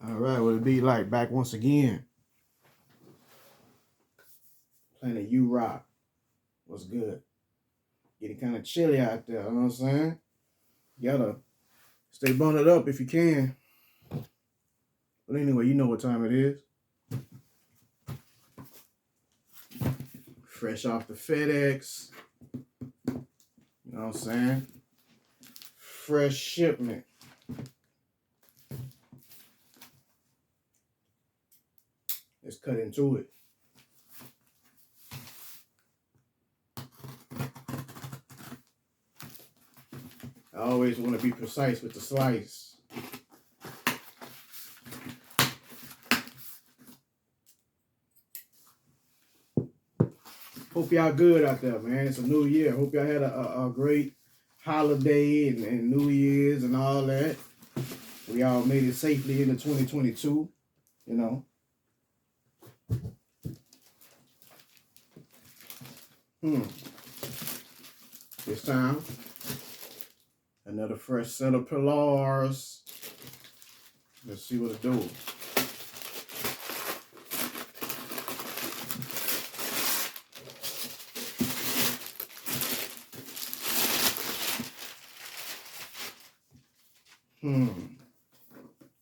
All right, what it be like back once again? Playing a U-Rock. What's good? Getting kind of chilly out there, you know what I'm saying? You gotta stay bundled up if you can. But anyway, you know what time it is. Fresh off the FedEx. You know what I'm saying? Fresh shipment. Let's cut into it. I always want to be precise with the slice. Hope y'all good out there, man. It's a new year. Hope y'all had a great holiday and New Year's and all that. We all made it safely into 2022, you know. This time, another fresh set of pillars. Let's see what it do.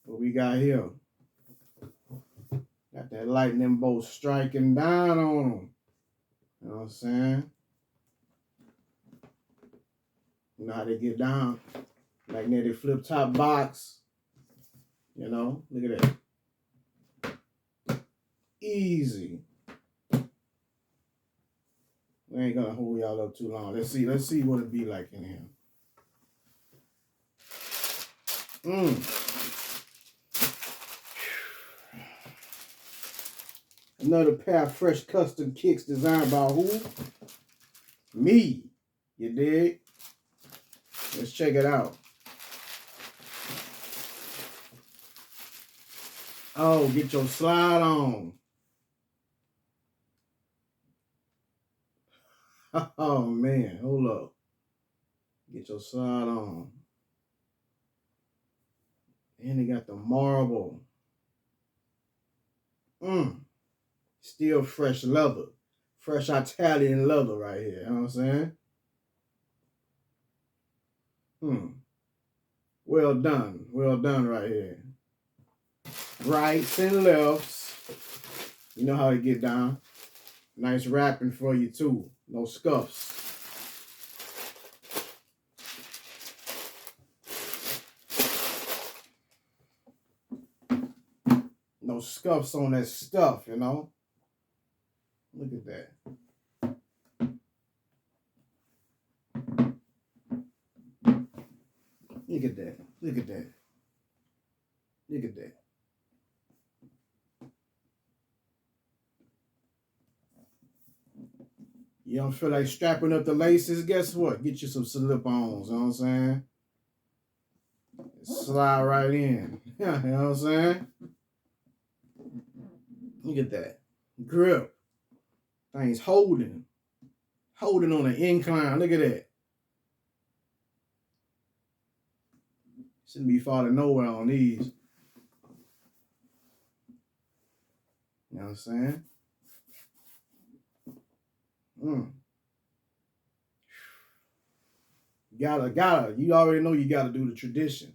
What we got here? Got that lightning bolt striking down on them. You know what I'm saying? You know how they get down. Magnetic flip top box. You know, look at that. Easy. We ain't gonna hold y'all up too long. Let's see what it be like in here. Another pair of fresh custom kicks designed by who? Me. You dig? Let's check it out. Oh, get your slide on. Oh, man. Hold up. Get your slide on. And they got the marble. Still fresh leather. Fresh Italian leather right here. You know what I'm saying? Well done. Well done right here. Rights and lefts. You know how to get down. Nice wrapping for you too. No scuffs. No scuffs on that stuff, you know. Look at that. Look at that. Look at that. Look at that. You don't feel like strapping up the laces? Guess what? Get you some slip-ons, you know what I'm saying? Slide right in. Yeah, you know what I'm saying? Look at that. Grip. Thing's holding. Holding on an incline. Look at that. Shouldn't be falling nowhere on these. You know what I'm saying? Gotta. You already know you gotta do the tradition.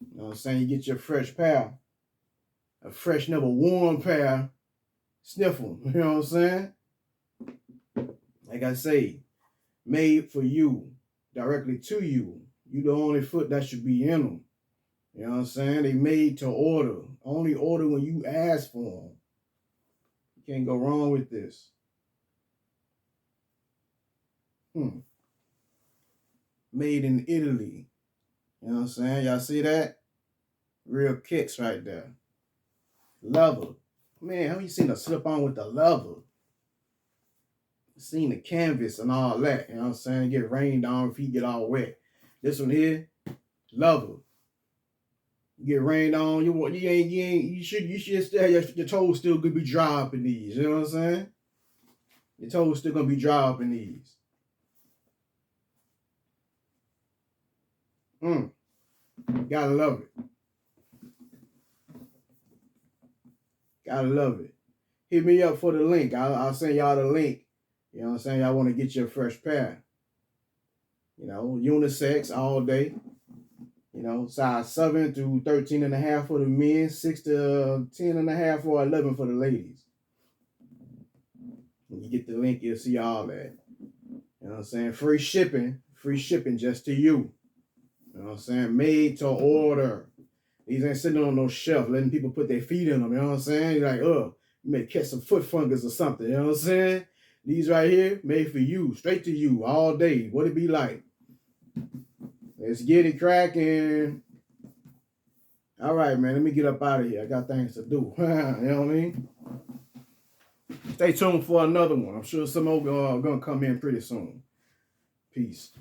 You know what I'm saying? You get your fresh pair. A fresh, never worn pair. Sniff them. You know what I'm saying? Like I say, made for you. Directly to you. You the only foot that should be in them. You know what I'm saying? They made to order. Only order when you ask for them. You can't go wrong with this. Made in Italy. You know what I'm saying? Y'all see that? Real kicks right there. Leather. Man, how you seen a slip on with the leather? Seen the canvas and all that. You know what I'm saying? Get rained on, feet get all wet. This one here, leather. You get rained on, you should still have your toes still could be dry up in these. You know what I'm saying? Your toes still gonna be dry up in these. Gotta love it. Gotta love it. Hit me up for the link. I'll send y'all the link. You know what I'm saying? Y'all want to get your fresh pair. You know, unisex all day. You know, size 7 to 13 and a half for the men, 6 to 10 and a half or 11 for the ladies. When you get the link, you'll see all that. You know what I'm saying? Free shipping just to you. You know what I'm saying? Made to order. These ain't sitting on no shelf letting people put their feet in them. You know what I'm saying? You're like, you may catch some foot fungus or something. You know what I'm saying? These right here, made for you, straight to you, all day. What it be like? Let's get it cracking. All right, man. Let me get up out of here. I got things to do. You know what I mean? Stay tuned for another one. I'm sure some more gonna come in pretty soon. Peace.